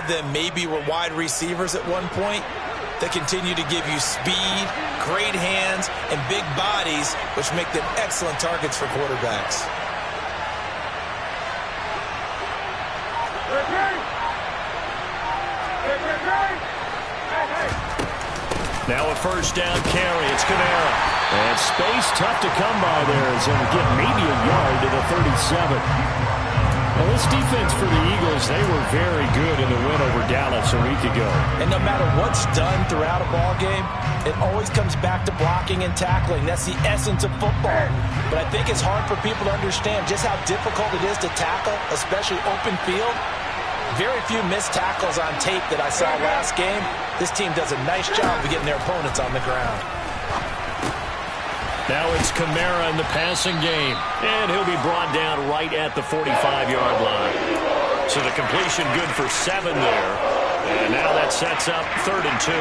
them maybe were wide receivers at one point. They continue to give you speed, great hands, and big bodies, which make them excellent targets for quarterbacks. Now a first down carry. It's Kamara. And space tough to come by there as he'll get maybe a yard to the 37. Well, this defense for the Eagles, they were very good in the win over Dallas a week ago. And no matter what's done throughout a ball game, it always comes back to blocking and tackling. That's the essence of football. But I think it's hard for people to understand just how difficult it is to tackle, especially open field. Very few missed tackles on tape that I saw last game. This team does a nice job of getting their opponents on the ground. Now it's Kamara in the passing game. And he'll be brought down right at the 45-yard line. So the completion good for 7 there. And now that sets up 3rd and 2.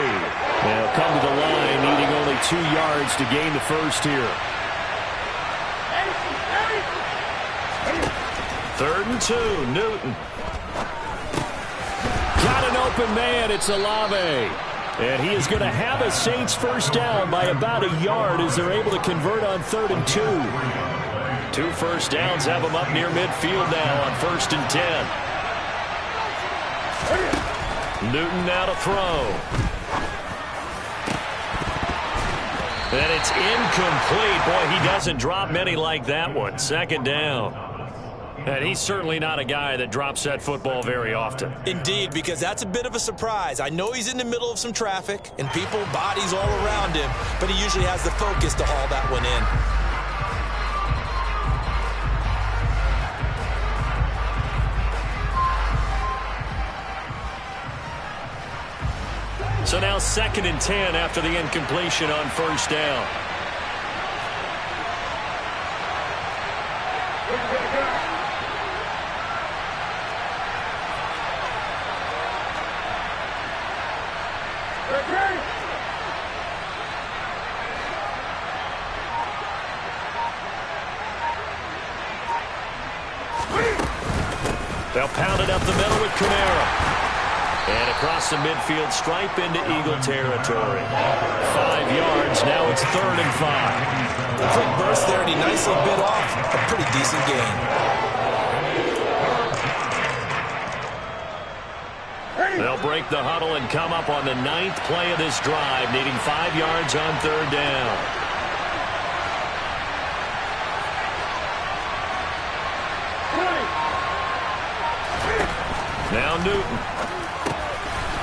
They'll come to the line needing only 2 yards to gain the first here. 3rd and 2, Newton. Got an open man, it's Olave. And he is going to have a Saints first down by about a yard as they're able to convert on 3rd and 2. 2 first downs have them up near midfield now on 1st and 10. Newton now to throw. And it's incomplete. Boy, he doesn't drop many like that one. 2nd down. And he's certainly not a guy that drops that football very often. Indeed, because that's a bit of a surprise. I know he's in the middle of some traffic and people, bodies all around him, but he usually has the focus to haul that one in. So now 2nd and 10 after the incompletion on 1st down. They'll pound it up the middle with Kamara. And across the midfield stripe into Eagle territory. 5 yards, now it's 3rd and 5. A quick burst there, and he nicely bit off a pretty decent gain. They'll break the huddle and come up on the 9th play of this drive, needing 5 yards on 3rd down. Now Newton.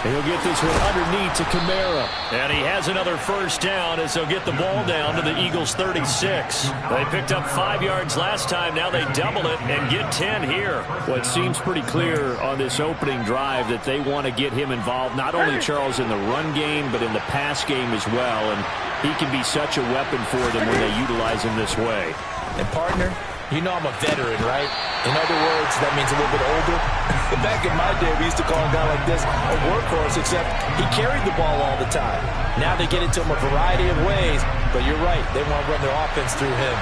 He'll get this one underneath to Kamara. And he has another first down as they'll get the ball down to the Eagles' 36. They picked up 5 yards last time. Now they double it and get 10 here. Well, it seems pretty clear on this opening drive that they want to get him involved, not only, Charles, in the run game, but in the pass game as well. And he can be such a weapon for them when they utilize him this way. And, partner, you know I'm a veteran, right? In other words, that means a little bit older. Back in my day, we used to call a guy like this a workhorse, except he carried the ball all the time. Now they get it to him a variety of ways, but you're right. They want to run their offense through him.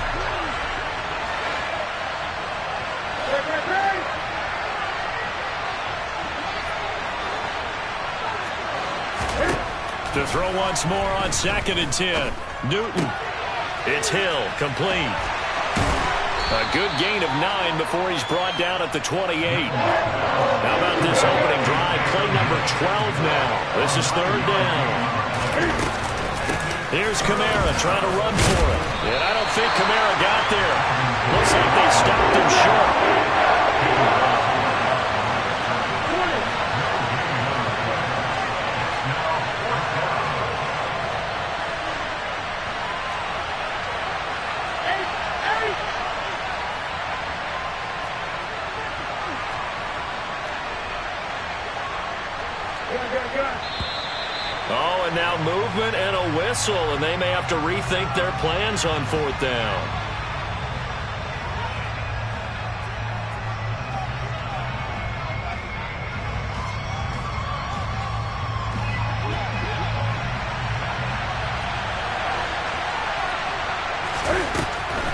To throw once more on 2nd and 10. Newton. It's Hill, complete. A good gain of 9 before he's brought down at the 28. How about this opening drive? Play number 12 now. This is 3rd down. Here's Kamara trying to run for it. And I don't think Kamara got there. Looks like they stopped him short. Oh, and now movement and a whistle, and they may have to rethink their plans on 4th down.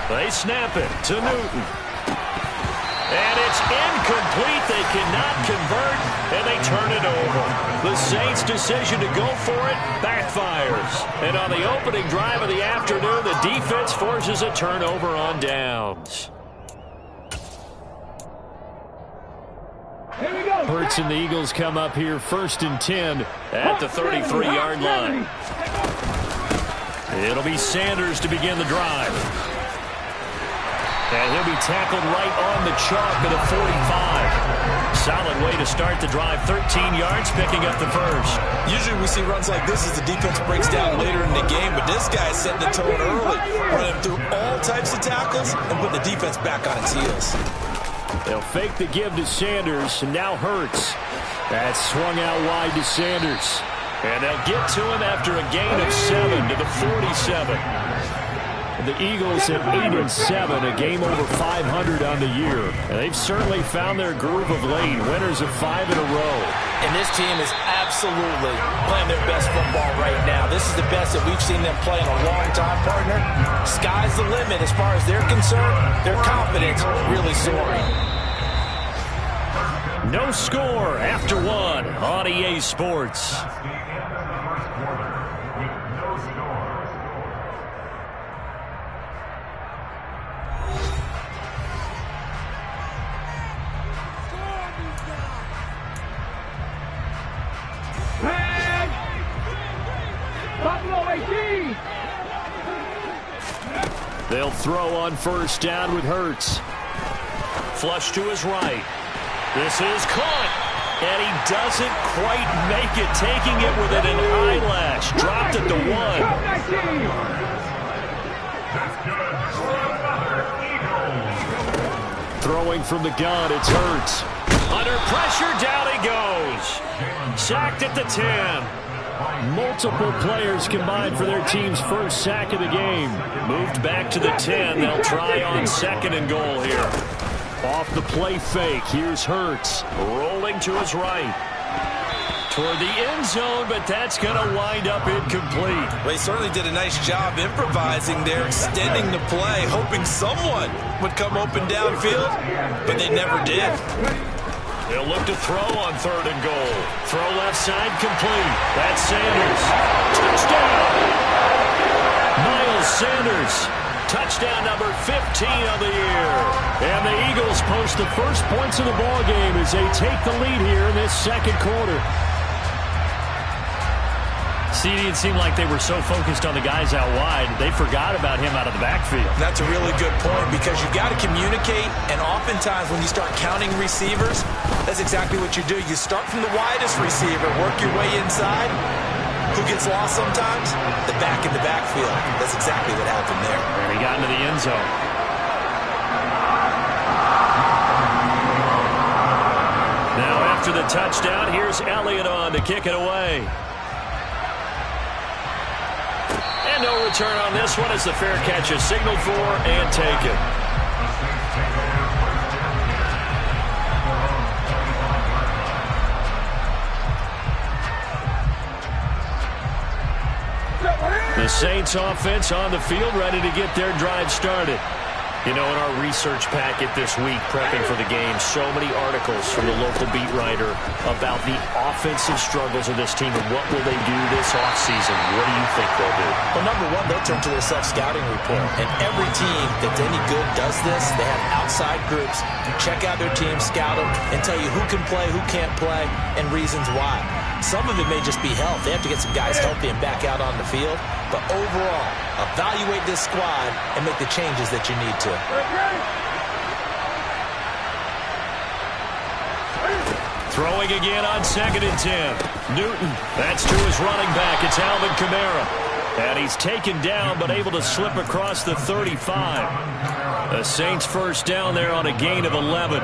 They snap it to Newton. And it's incomplete. They cannot convert, and they turn it over. The Saints' decision to go for it backfires. And on the opening drive of the afternoon, the defense forces a turnover on downs. Hurts and the Eagles come up here 1st and 10 at the 33-yard line. It'll be Sanders to begin the drive. And he'll be tackled right on the chalk at the 45. Solid way to start the drive. 13 yards, picking up the first. Usually we see runs like this as the defense breaks down later in the game, but this guy's setting the tone early, running through all types of tackles and putting the defense back on its heels. They'll fake the give to Sanders, and now Hurts. That's swung out wide to Sanders. And they'll get to him after a gain of 7 to the 47. The Eagles at 8-7, a game over 500 on the year. And they've certainly found their groove of late, winners of 5 in a row. And this team is absolutely playing their best football right now. This is the best that we've seen them play in a long time, partner. Sky's the limit as far as they're concerned. Their confidence really soaring. No score after 1 on EA Sports. They'll throw on 1st down with Hurts. Flush to his right. This is caught. And he doesn't quite make it, taking it within an eyelash. Dropped at the 1. Throwing from the gun, it's Hurts. Under pressure, down he goes. Sacked at the 10. Multiple players combined for their team's first sack of the game. Moved back to the 10. They'll try on 2nd and goal here. Off the play fake, here's Hurts. Rolling to his right. Toward the end zone, but that's going to wind up incomplete. Well, he certainly did a nice job improvising there, extending the play, hoping someone would come open downfield, but they never did. They'll look to throw on 3rd and goal. Throw left side complete. That's Sanders. Touchdown! Miles Sanders. Touchdown number 15 of the year. And the Eagles post the first points of the ball game as they take the lead here in this 2nd quarter. CD, it seemed like they were so focused on the guys out wide, they forgot about him out of the backfield. That's a really good point because you've got to communicate, and oftentimes when you start counting receivers, that's exactly what you do. You start from the widest receiver, work your way inside. Who gets lost sometimes? The back in the backfield. That's exactly what happened there. And he got into the end zone. Now after the touchdown, here's Elliott on to kick it away. And no return on this one as the fair catch is signaled for and taken. The Saints offense on the field, ready to get their drive started. You know, in our research packet this week, prepping for the game, so many articles from the local beat writer about the offensive struggles of this team and what will they do this offseason. What do you think they'll do? Well, number one, they'll turn to their self-scouting report. And every team that's any good does this. They have outside groups who check out their team, scout them, and tell you who can play, who can't play, and reasons why. Some of it may just be health. They have to get some guys healthy and back out on the field. But overall, evaluate this squad and make the changes that you need to. Throwing again on 2nd and 10. Newton, that's to his running back. It's Alvin Kamara. And he's taken down but able to slip across the 35. The Saints first down there on a gain of 11.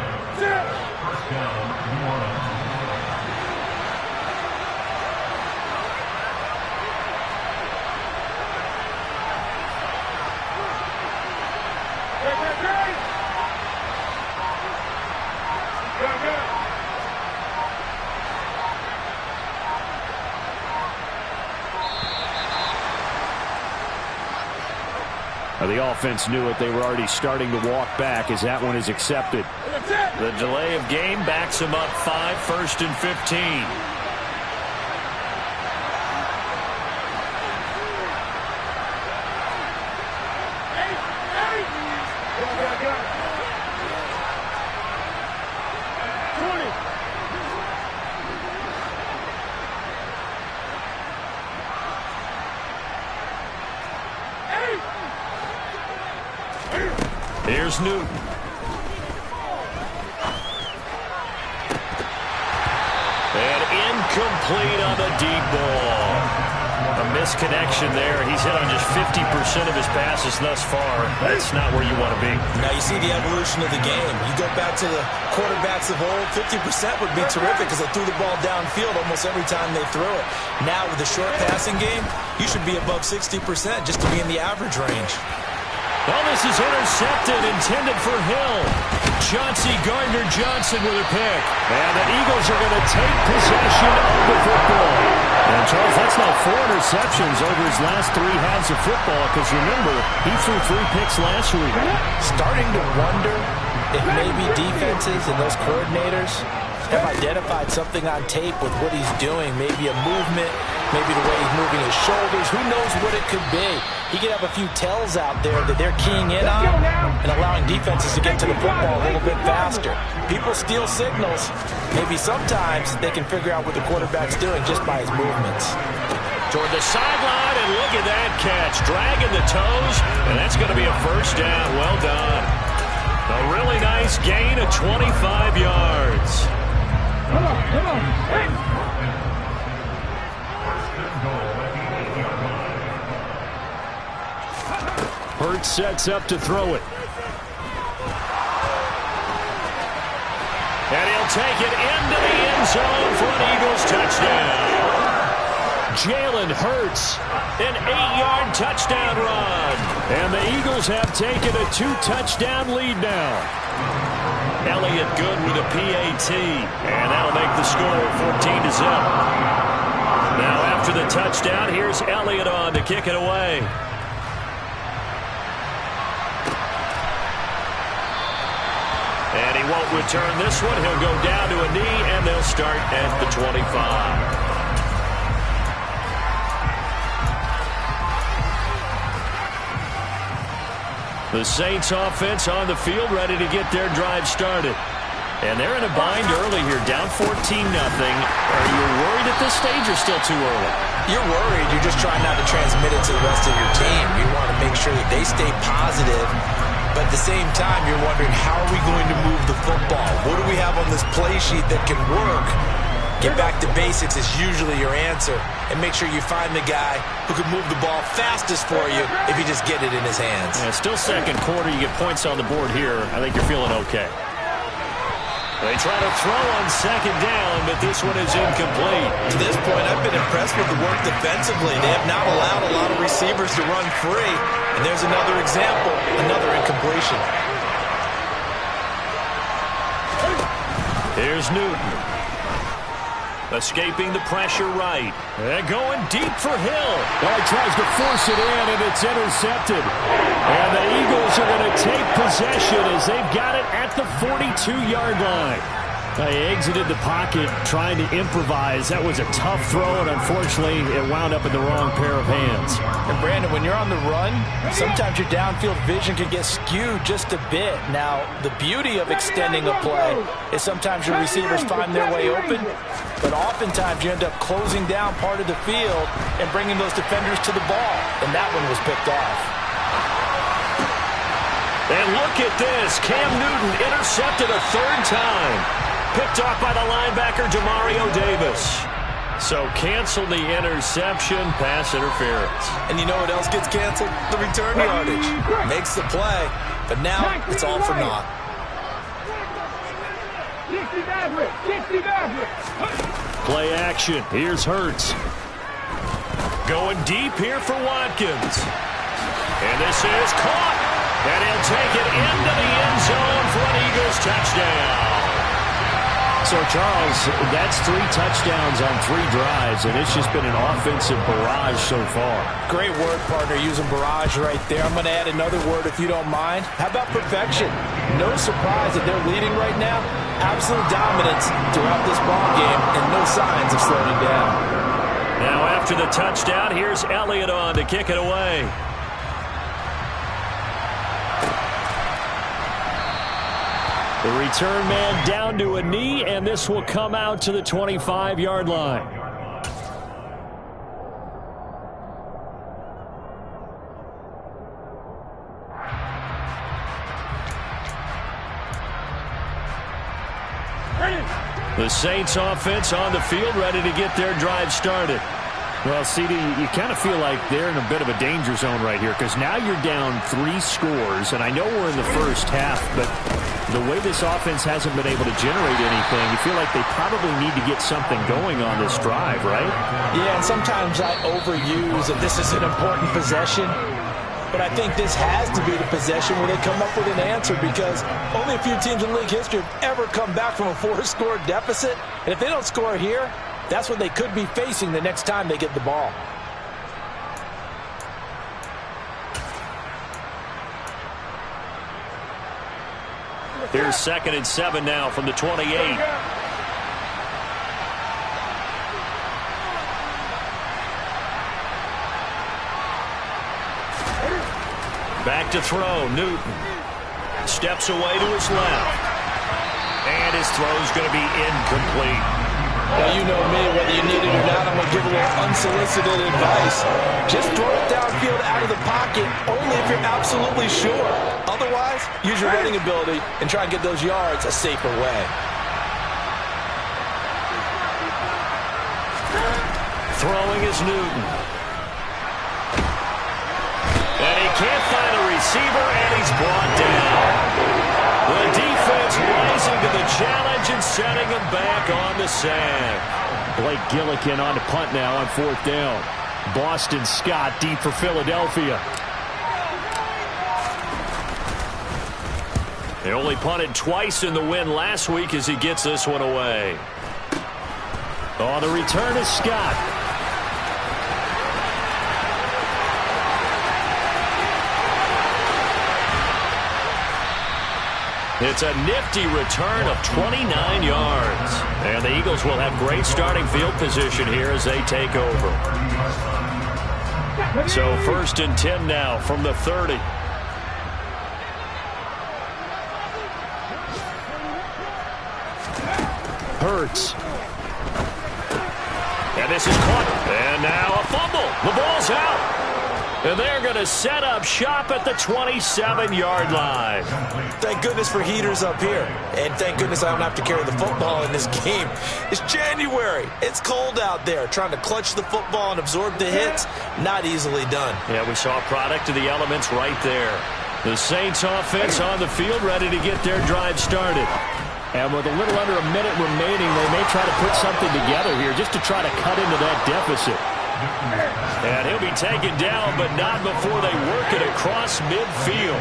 The offense knew it. They were already starting to walk back as that one is accepted. The delay of game backs him up 5, 1st and 15. Here's Newton. And incomplete on the deep ball. A misconnection there. He's hit on just 50% of his passes thus far. That's not where you want to be. Now you see the evolution of the game. You go back to the quarterbacks of old, 50% would be terrific because they threw the ball downfield almost every time they threw it. Now with the short passing game, you should be above 60% just to be in the average range. Well, this is intercepted, intended for Hill. Chauncey Gardner-Johnson with a pick. And the Eagles are going to take possession of the football. And, Charles, that's now 4 interceptions over his last 3 halves of football because, remember, he threw 3 picks last week. Starting to wonder if maybe defenses and those coordinators have identified something on tape with what he's doing. Maybe a movement, maybe the way he's moving his shoulders. Who knows what it could be? He could have a few tells out there that they're keying in on and allowing defenses to get to the football a little bit faster. People steal signals. Maybe sometimes they can figure out what the quarterback's doing just by his movements. Toward the sideline, and look at that catch. Dragging the toes, and that's going to be a first down. Well done. A really nice gain of 25 yards. Come on. Hey. Hurts sets up to throw it. And he'll take it into the end zone for an Eagles touchdown. Jalen Hurts, an 8-yard touchdown run. And the Eagles have taken a 2-touchdown lead now. Elliott good with a PAT. And that'll make the score 14-0. Now after the touchdown, here's Elliott on to kick it away. And he won't return this one. He'll go down to a knee, and they'll start at the 25. The Saints offense on the field, ready to get their drive started. And they're in a bind early here, down 14-0. Are you worried at this stage or still too early? You're worried. You're just trying not to transmit it to the rest of your team. You want to make sure that they stay positive. But at the same time, you're wondering, how are we going to move the football? What do we have on this play sheet that can work? Get back to basics is usually your answer. And make sure you find the guy who can move the ball fastest for you if you just get it in his hands. Yeah, still second quarter. You get points on the board here. I think you're feeling okay. They try to throw on second down, but this one is incomplete. To this point, I've been impressed with the work defensively. They have not allowed a lot of receivers to run free. And there's another example, another incompletion. Here's Newton. Escaping the pressure right. And going deep for Hill. He tries to force it in, and it's intercepted. And the Eagles are going to take possession as they've got it at the 42-yard line. They exited the pocket trying to improvise. That was a tough throw, and unfortunately, it wound up in the wrong pair of hands. And, Brandon, when you're on the run, sometimes your downfield vision can get skewed just a bit. Now, the beauty of extending a play is sometimes your receivers find their way open, but oftentimes you end up closing down part of the field and bringing those defenders to the ball, and that one was picked off. And look at this. Cam Newton intercepted a third time. Picked off by the linebacker, Demario Davis. So cancel the interception, pass interference. And you know what else gets canceled? The return yardage. Makes the play, but now it's all for naught. Play action. Here's Hurts. Going deep here for Watkins. And this is caught. And he'll take it into the end zone for an Eagles touchdown. So, Charles, that's 3 touchdowns on 3 drives, and it's just been an offensive barrage so far. Great word, partner, using barrage right there. I'm going to add another word if you don't mind. How about perfection? No surprise that they're leading right now. Absolute dominance throughout this ball game and no signs of slowing down. Now after the touchdown, here's Elliott on to kick it away. The return man down to a knee, and this will come out to the 25-yard line. The Saints offense on the field, ready to get their drive started. Well, CD, you kind of feel like they're in a bit of a danger zone right here because now you're down 3 scores, and I know we're in the first half, but the way this offense hasn't been able to generate anything, you feel like they probably need to get something going on this drive, right? Yeah, and sometimes I overuse that this is an important possession, but I think this has to be the possession where they come up with an answer because only a few teams in league history have ever come back from a 4-score deficit, and if they don't score here, that's what they could be facing the next time they get the ball. Here's 2nd and 7 now from the 28. Back to throw. Newton steps away to his left. And his throw's going to be incomplete. Well, you know me, whether you need it or not, I'm going to give a little unsolicited advice. Just throw it downfield out of the pocket only if you're absolutely sure. Otherwise, use your running ability and try and get those yards a safer way. Throwing is Newton. And he can't find a receiver, and he's brought down. The defense rising to the challenge and setting him back on the sack. Blake Gillikin on the punt now on 4th down. Boston Scott deep for Philadelphia. They only punted twice in the win last week as he gets this one away. Oh, the return is Scott. It's a nifty return of 29 yards. And the Eagles will have great starting field position here as they take over. So 1st and 10 now from the 30. Hurts. And this is caught. And now a fumble. The ball's out. And they're going to set up shop at the 27-yard line. Thank goodness for heaters up here. And thank goodness I don't have to carry the football in this game. It's January. It's cold out there. Trying to clutch the football and absorb the hits, not easily done. Yeah, we saw a product of the elements right there. The Saints offense on the field ready to get their drive started. And with a little under a minute remaining, they may try to put something together here just to try to cut into that deficit. And he'll be taken down, but not before they work it across midfield.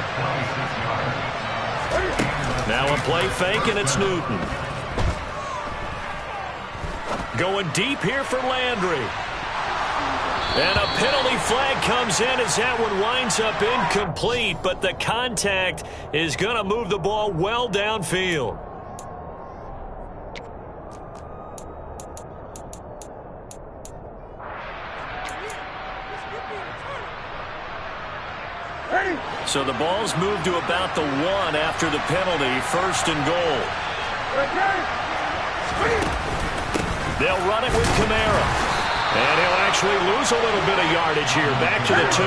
Now a play fake, and it's Newton. Going deep here for Landry. And a penalty flag comes in as that one winds up incomplete, but the contact is going to move the ball well downfield. So the ball's moved to about the 1 after the penalty, 1st and goal. They'll run it with Kamara. And he'll actually lose a little bit of yardage here. Back to the 2.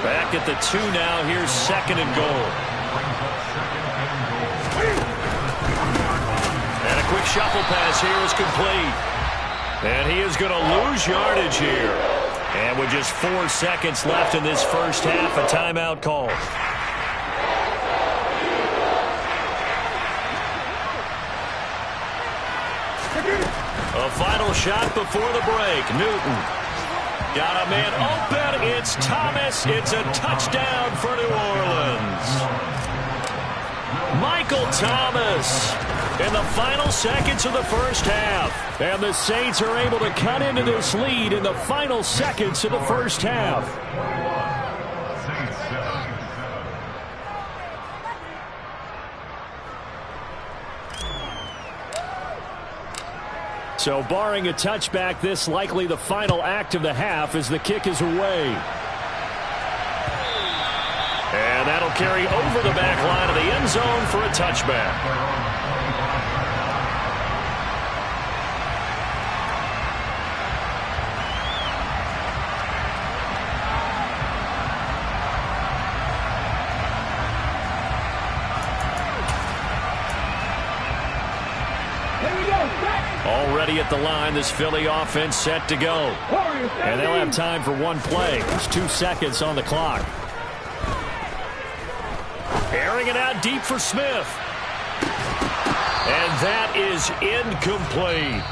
Back at the 2 now. Here's 2nd and goal. And a quick shuffle pass here is complete. And he is going to lose yardage here. And with just 4 seconds left in this first half, a timeout call. A final shot before the break. Newton got a man open. It's Thomas. It's a touchdown for New Orleans. Michael Thomas in the final seconds of the first half. And the Saints are able to cut into this lead in the final seconds of the first half. So barring a touchback, this likely the final act of the half as the kick is away. And that'll carry over the back line of the end zone for a touchback. Already at the line, this Philly offense set to go. And they'll have time for one play. There's 2 seconds on the clock. Airing it out deep for Smith. And that is incomplete.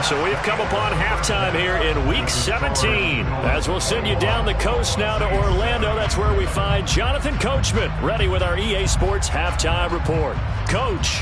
So we've come upon halftime here in Week 17. As we'll send you down the coast now to Orlando. That's where we find Jonathan Coachman ready with our EA Sports Halftime Report. Coach.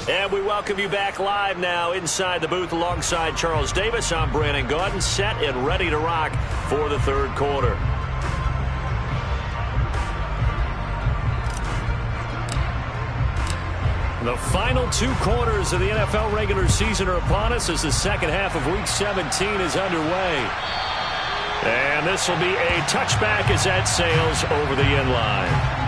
And we welcome you back live now inside the booth alongside Charles Davis. I'm Brandon Gaudin, set and ready to rock for the third quarter. The final 2 quarters of the NFL regular season are upon us as the second half of Week 17 is underway. And this will be a touchback as that sails over the end line.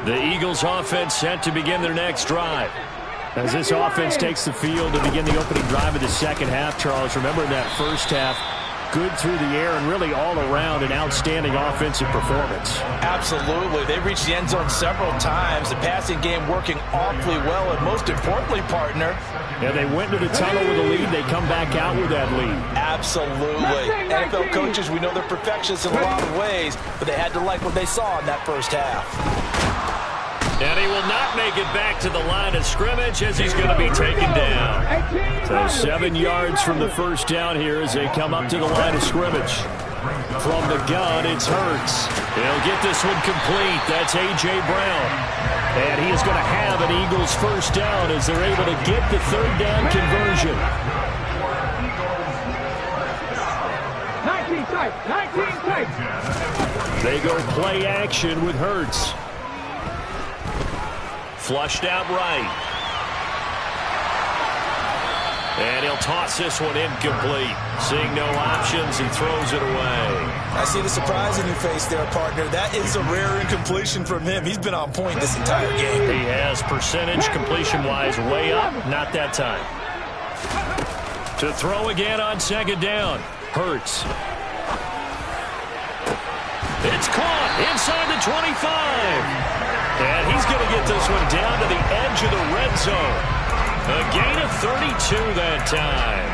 The Eagles offense set to begin their next drive. As this offense takes the field to begin the opening drive of the second half, Charles, remember in that first half, good through the air and really all around an outstanding offensive performance. Absolutely. They reached the end zone several times. The passing game working awfully well, and most importantly, partner, yeah, they went to the tunnel with a lead. They come back out with that lead. Absolutely. NFL coaches, we know they're perfectionists in a lot of ways, but they had to like what they saw in that first half. And he will not make it back to the line of scrimmage as he's going to be taken down. So 7 yards from the first down here as they come up to the line of scrimmage. From the gun, it's Hurts. He'll get this one complete. That's A.J. Brown. And he is going to have an Eagles first down as they're able to get the third down conversion. 19 tight. They go play action with Hurts. Flushed out right. And he'll toss this one incomplete. Seeing no options, he throws it away. I see the surprise in your face there, partner. That is a rare incompletion from him. He's been on point this entire game. He has percentage completion-wise way up. Not that time. To throw again on second down. Hurts. It's caught inside the 25. And he's going to get this one down to the edge of the red zone. A gain of 32 that time.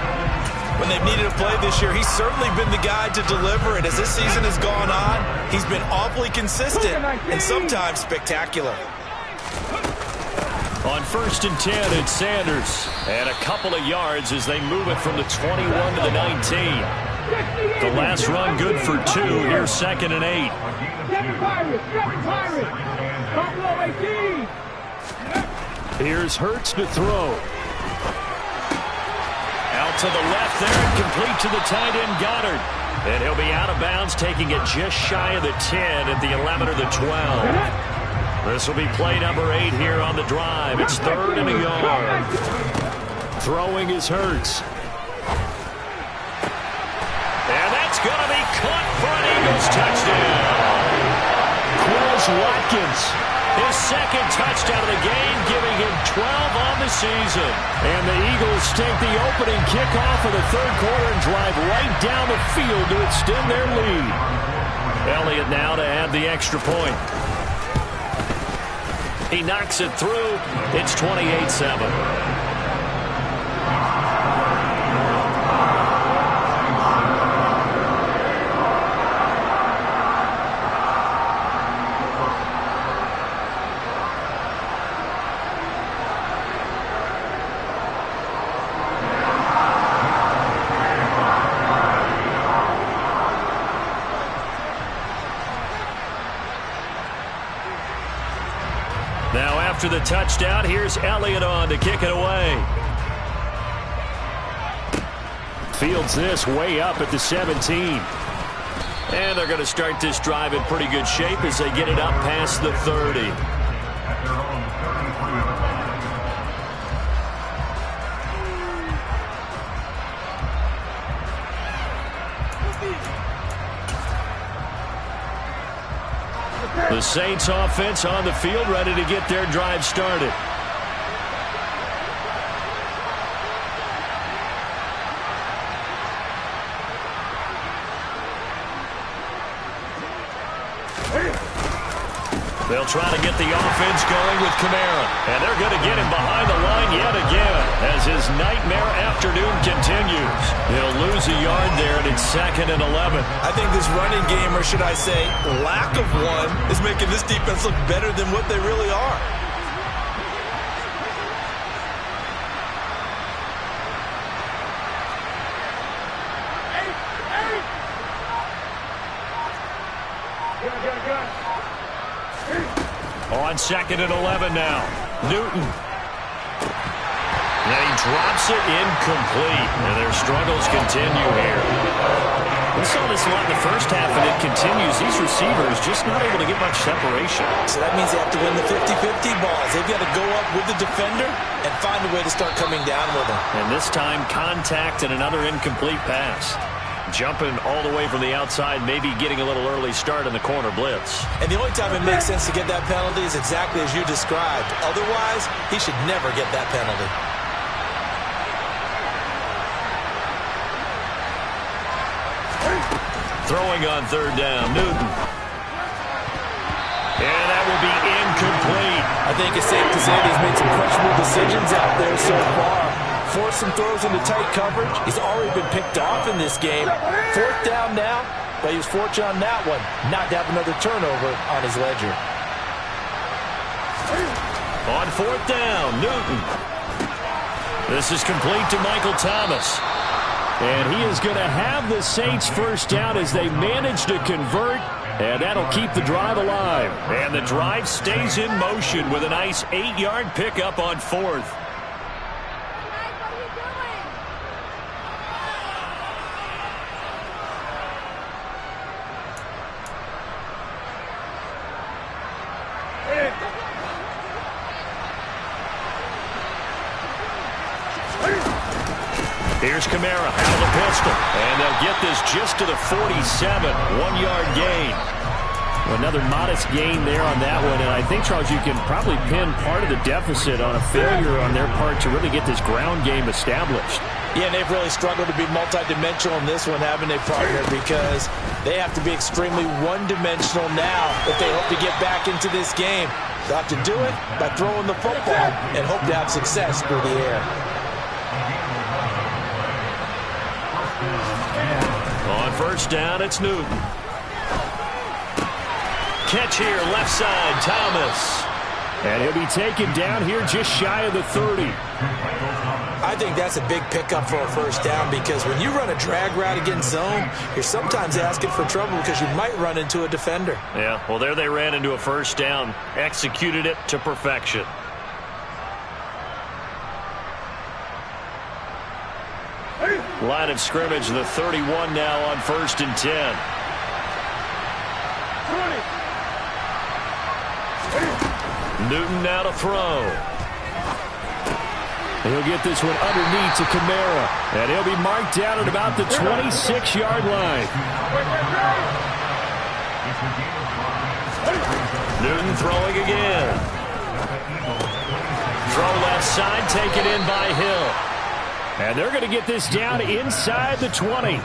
When they've needed a play this year, he's certainly been the guy to deliver it. As this season has gone on, he's been awfully consistent and sometimes spectacular. On 1st and 10, it's Sanders. And a couple of yards as they move it from the 21 to the 19. The last run good for 2. Here's 2nd and 8. Here's Hurts to throw. Out to the left there and complete to the tight end Goddard. And he'll be out of bounds, taking it just shy of the 10 at the 11 or the 12. This will be play number 8 here on the drive. It's 3rd and a yard. Throwing is Hurts. And that's going to be caught for an Eagles touchdown. Quez Watkins. His 2nd touchdown of the game, giving him 12 on the season. And the Eagles take the opening kickoff of the third quarter and drive right down the field to extend their lead. Elliott now to add the extra point. He knocks it through. It's 28-7. Now after the touchdown, here's Elliott on to kick it away. Fields this way up at the 17. And they're going to start this drive in pretty good shape as they get it up past the 30. The Saints offense on the field, ready to get their drive started. They'll try to get the offense going with Kamara. And they're going to get him behind the line yet again as his nightmare afternoon continues. He'll lose a yard there, and it's 2nd and 11. I think this running game, or should I say lack of one, is making this defense look better than what they really are. On 2nd and 11 now. Newton. And he drops it incomplete. And their struggles continue here. We saw this a lot in the first half, and it continues. These receivers just not able to get much separation. So that means they have to win the 50-50 balls. They've got to go up with the defender and find a way to start coming down with them. And this time, contact and another incomplete pass. Jumping all the way from the outside, maybe getting a little early start in the corner blitz. And the only time it makes sense to get that penalty is exactly as you described. Otherwise, he should never get that penalty. Throwing on 3rd down, Newton. And that will be incomplete. I think it's safe to say that he's made some questionable decisions out there so far. Forced some throws into tight coverage. He's already been picked off in this game. 4th down now, but he was fortunate on that one not to have another turnover on his ledger. On 4th down, Newton. This is complete to Michael Thomas. And he is going to have the Saints first down as they manage to convert. And that'll keep the drive alive. And the drive stays in motion with a nice 8-yard pickup on 4th. Here's Kamara out of the pistol. And they'll get this just to the 47. 1-yard gain. Another modest gain there on that one. And I think, Charles, you can probably pin part of the deficit on a failure on their part to really get this ground game established. Yeah, and they've really struggled to be multidimensional in this one, haven't they, partner? Because they have to be extremely one-dimensional now if they hope to get back into this game. They'll have to do it by throwing the football and hope to have success through the air. On 1st down, it's Newton. Catch here, left side, Thomas. And he'll be taken down here just shy of the 30. I think that's a big pickup for a 1st down because when you run a drag route against zone, you're sometimes asking for trouble because you might run into a defender. Yeah, well, there they ran into a 1st down, executed it to perfection. Line of scrimmage, the 31 now on 1st and 10. Newton now to throw. He'll get this one underneath to Kamara. And he'll be marked down at about the 26-yard line. Newton throwing again. Throw left side, taken in by Hill. And they're going to get this down inside the 20.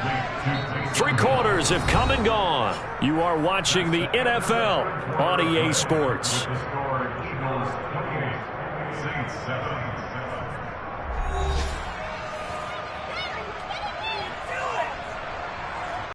3 quarters have come and gone. You are watching the NFL on EA Sports. 27.